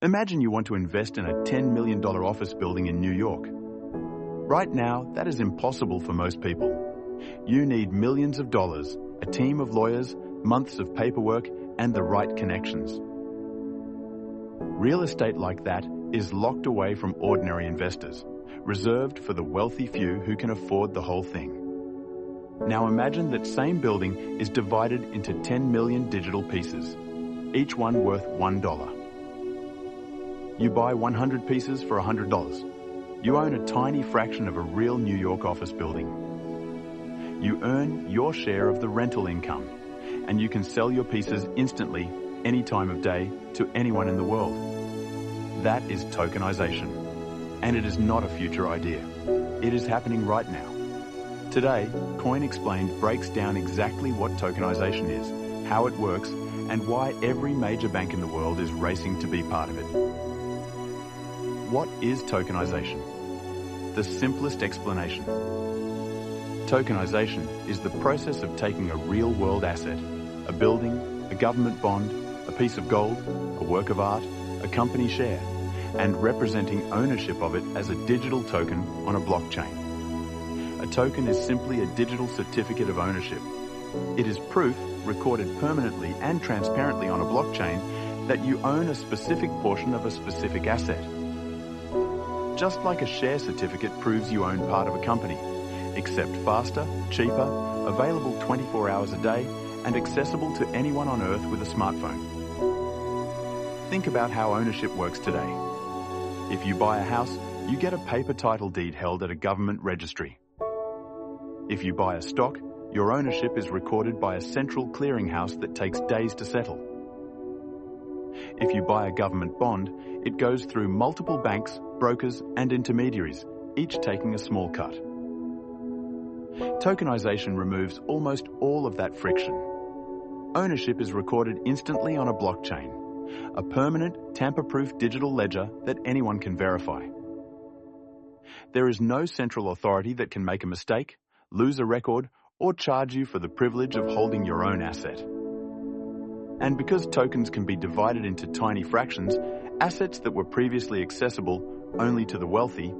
Imagine you want to invest in a $10 million office building in New York. Right now, that is impossible for most people. You need millions of dollars, a team of lawyers, months of paperwork, and the right connections. Real estate like that is locked away from ordinary investors, reserved for the wealthy few who can afford the whole thing. Now imagine that same building is divided into 10 million digital pieces, each one worth $1. You buy 100 pieces for $100. You own a tiny fraction of a real New York office building. You earn your share of the rental income, and you can sell your pieces instantly, any time of day, to anyone in the world. That is tokenization, and it is not a future idea. It is happening right now. Today, Coin Explained breaks down exactly what tokenization is, how it works, and why every major bank in the world is racing to be part of it. What is tokenization? The simplest explanation. Tokenization is the process of taking a real-world asset, a building, a government bond, a piece of gold, a work of art, a company share, and representing ownership of it as a digital token on a blockchain. A token is simply a digital certificate of ownership. It is proof, recorded permanently and transparently on a blockchain, that you own a specific portion of a specific asset. Just like a share certificate proves you own part of a company, except faster, cheaper, available 24 hours a day, and accessible to anyone on Earth with a smartphone. Think about how ownership works today. If you buy a house, you get a paper title deed held at a government registry. If you buy a stock, your ownership is recorded by a central clearinghouse that takes days to settle. If you buy a government bond, it goes through multiple banks, brokers, and intermediaries, each taking a small cut. Tokenization removes almost all of that friction. Ownership is recorded instantly on a blockchain, a permanent, tamper-proof digital ledger that anyone can verify. There is no central authority that can make a mistake, lose a record, or charge you for the privilege of holding your own asset. And because tokens can be divided into tiny fractions, assets that were previously accessible only to the wealthy,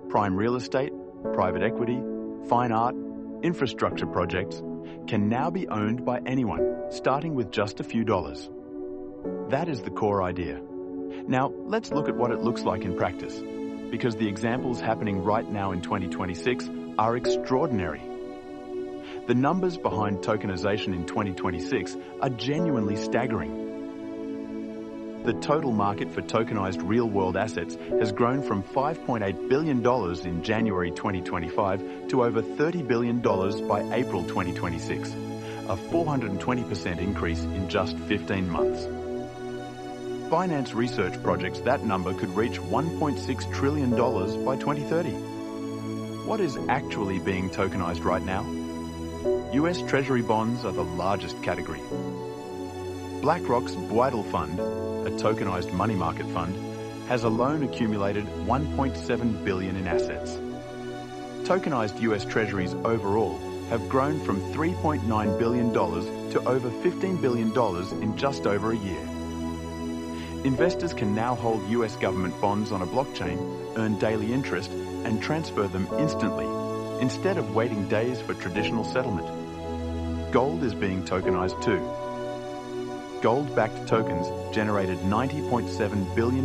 prime real estate, private equity, fine art, infrastructure projects, can now be owned by anyone, starting with just a few dollars. That is the core idea. Now, let's look at what it looks like in practice, because the examples happening right now in 2026 are extraordinary. The numbers behind tokenization in 2026 are genuinely staggering. The total market for tokenized real-world assets has grown from $5.8 billion in January 2025 to over $30 billion by April 2026, a 420% increase in just 15 months. Finance research projects that number could reach $1.6 trillion by 2030. What is actually being tokenized right now? US Treasury bonds are the largest category. BlackRock's Bridal Fund, a tokenized money market fund, has alone accumulated $1.7 billion in assets. Tokenized US Treasuries overall have grown from $3.9 billion to over $15 billion in just over a year. Investors can now hold US government bonds on a blockchain, earn daily interest, and transfer them instantly, instead of waiting days for traditional settlement. Gold is being tokenized too. Gold-backed tokens generated $90.7 billion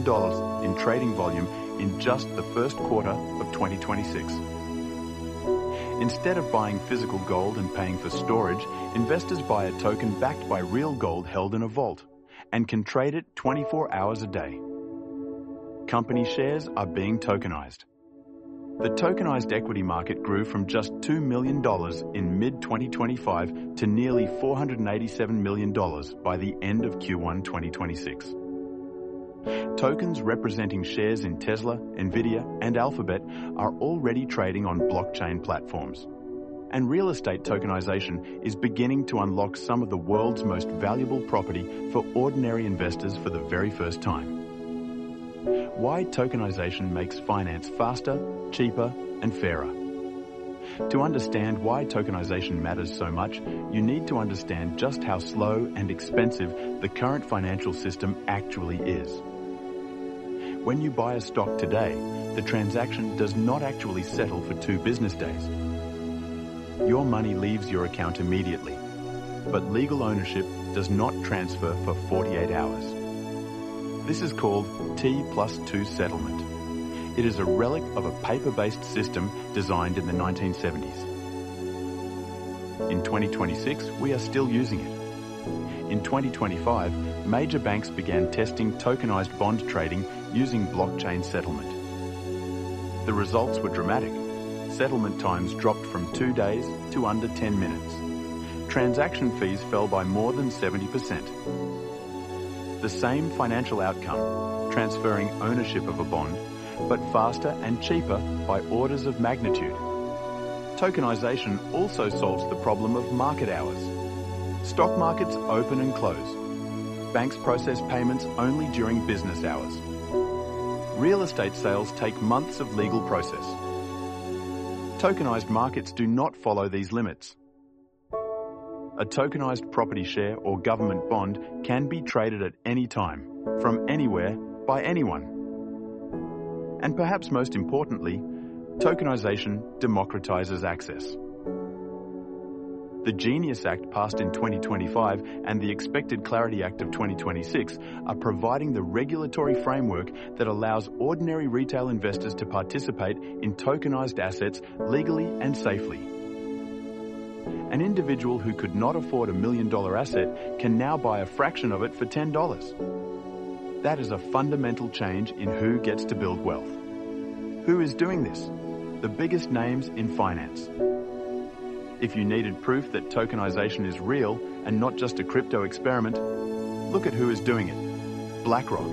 in trading volume in just the first quarter of 2026. Instead of buying physical gold and paying for storage, investors buy a token backed by real gold held in a vault and can trade it 24 hours a day. Company shares are being tokenized. The tokenized equity market grew from just $2 million in mid-2025 to nearly $487 million by the end of Q1 2026. Tokens representing shares in Tesla, Nvidia, and Alphabet are already trading on blockchain platforms. And real estate tokenization is beginning to unlock some of the world's most valuable property for ordinary investors for the very first time. Why tokenization makes finance faster, cheaper, and fairer. To understand why tokenization matters so much, you need to understand just how slow and expensive the current financial system actually is. When you buy a stock today, the transaction does not actually settle for 2 business days. Your money leaves your account immediately, but legal ownership does not transfer for 48 hours. This is called T+2 settlement. It is a relic of a paper-based system designed in the 1970s. In 2026, we are still using it. In 2025, major banks began testing tokenized bond trading using blockchain settlement. The results were dramatic. Settlement times dropped from 2 days to under 10 minutes. Transaction fees fell by more than 70%. The same financial outcome, transferring ownership of a bond, but faster and cheaper by orders of magnitude. Tokenization also solves the problem of market hours. Stock markets open and close. Banks process payments only during business hours. Real estate sales take months of legal process. Tokenized markets do not follow these limits. A tokenized property share or government bond can be traded at any time, from anywhere, by anyone. And perhaps most importantly, tokenization democratizes access. The Genius Act passed in 2025 and the Expected Clarity Act of 2026 are providing the regulatory framework that allows ordinary retail investors to participate in tokenized assets legally and safely. An individual who could not afford $1 million asset can now buy a fraction of it for $10. That is a fundamental change in who gets to build wealth. Who is doing this? The biggest names in finance. If you needed proof that tokenization is real and not just a crypto experiment, look at who is doing it. BlackRock,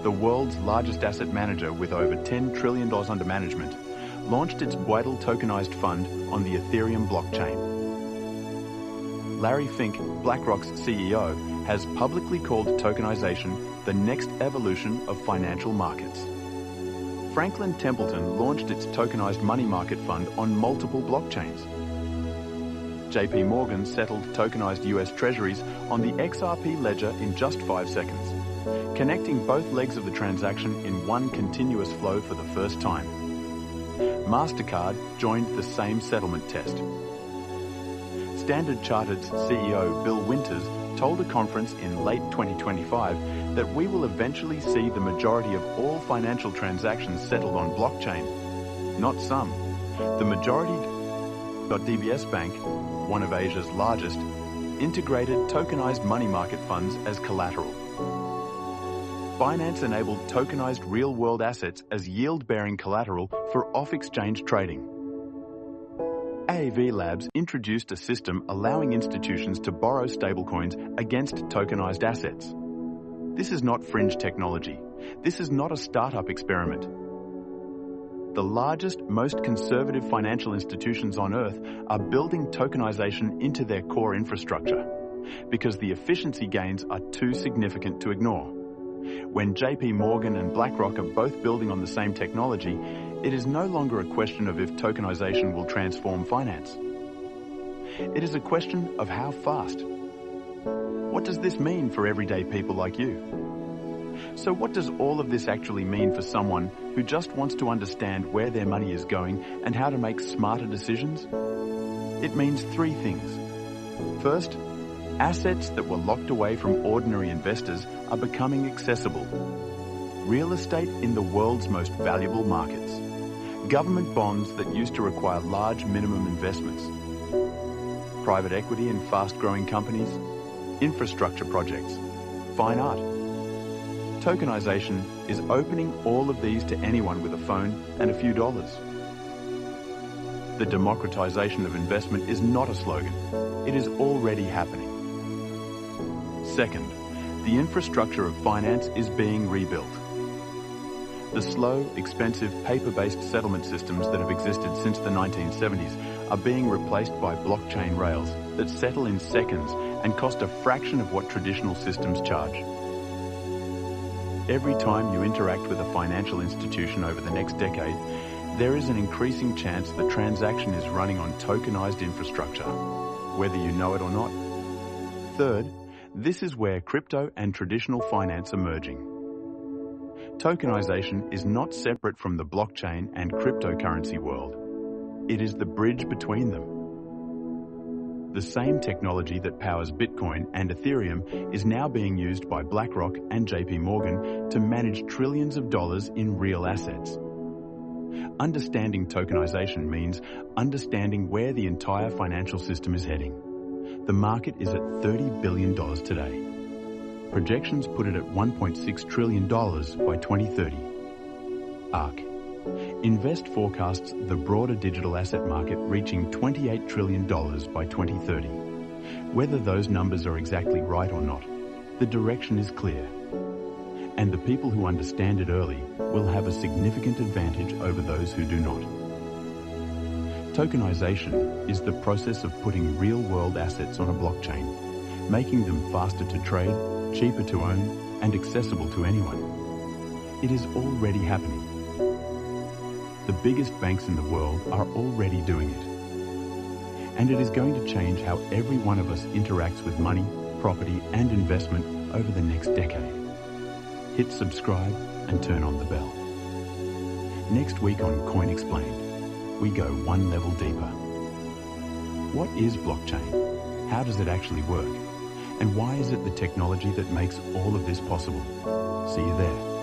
the world's largest asset manager with over $10 trillion under management, launched its Weidel tokenized fund on the Ethereum blockchain. Larry Fink, BlackRock's CEO, has publicly called tokenization the next evolution of financial markets. Franklin Templeton launched its tokenized money market fund on multiple blockchains. JPMorgan settled tokenized US Treasuries on the XRP ledger in just 5 seconds, connecting both legs of the transaction in one continuous flow for the first time. MasterCard joined the same settlement test. Standard Chartered's CEO Bill Winters told a conference in late 2025 that we will eventually see the majority of all financial transactions settled on blockchain. Not some. The majority. DBS Bank, one of Asia's largest, integrated tokenized money market funds as collateral. Binance enabled tokenized real-world assets as yield-bearing collateral for off-exchange trading. AAV Labs introduced a system allowing institutions to borrow stablecoins against tokenized assets. This is not fringe technology. This is not a startup experiment. The largest, most conservative financial institutions on Earth are building tokenization into their core infrastructure because the efficiency gains are too significant to ignore. When JPMorgan and BlackRock are both building on the same technology, it is no longer a question of if tokenization will transform finance. It is a question of how fast. What does this mean for everyday people like you? So what does all of this actually mean for someone who just wants to understand where their money is going and how to make smarter decisions? It means 3 things. First, assets that were locked away from ordinary investors are becoming accessible. Real estate in the world's most valuable markets. Government bonds that used to require large minimum investments. Private equity in fast-growing companies. Infrastructure projects. Fine art. Tokenization is opening all of these to anyone with a phone and a few dollars. The democratization of investment is not a slogan. It is already happening. Second, the infrastructure of finance is being rebuilt. The slow, expensive, paper-based settlement systems that have existed since the 1970s are being replaced by blockchain rails that settle in seconds and cost a fraction of what traditional systems charge. Every time you interact with a financial institution over the next decade, there is an increasing chance the transaction is running on tokenized infrastructure, whether you know it or not. Third, this is where crypto and traditional finance are merging. Tokenization is not separate from the blockchain and cryptocurrency world. It is the bridge between them. The same technology that powers Bitcoin and Ethereum is now being used by BlackRock and JPMorgan to manage trillions of dollars in real assets. Understanding tokenization means understanding where the entire financial system is heading. The market is at $30 billion today. Projections put it at $1.6 trillion by 2030. ARK. Invest forecasts the broader digital asset market reaching $28 trillion by 2030. Whether those numbers are exactly right or not, the direction is clear. And the people who understand it early will have a significant advantage over those who do not. Tokenization is the process of putting real-world assets on a blockchain, making them faster to trade, cheaper to own, and accessible to anyone. It is already happening. The biggest banks in the world are already doing it. And it is going to change how every one of us interacts with money, property, and investment over the next decade. Hit subscribe and turn on the bell. Next week on Coin Explained, we go one level deeper. What is blockchain? How does it actually work? And why is it the technology that makes all of this possible? See you there.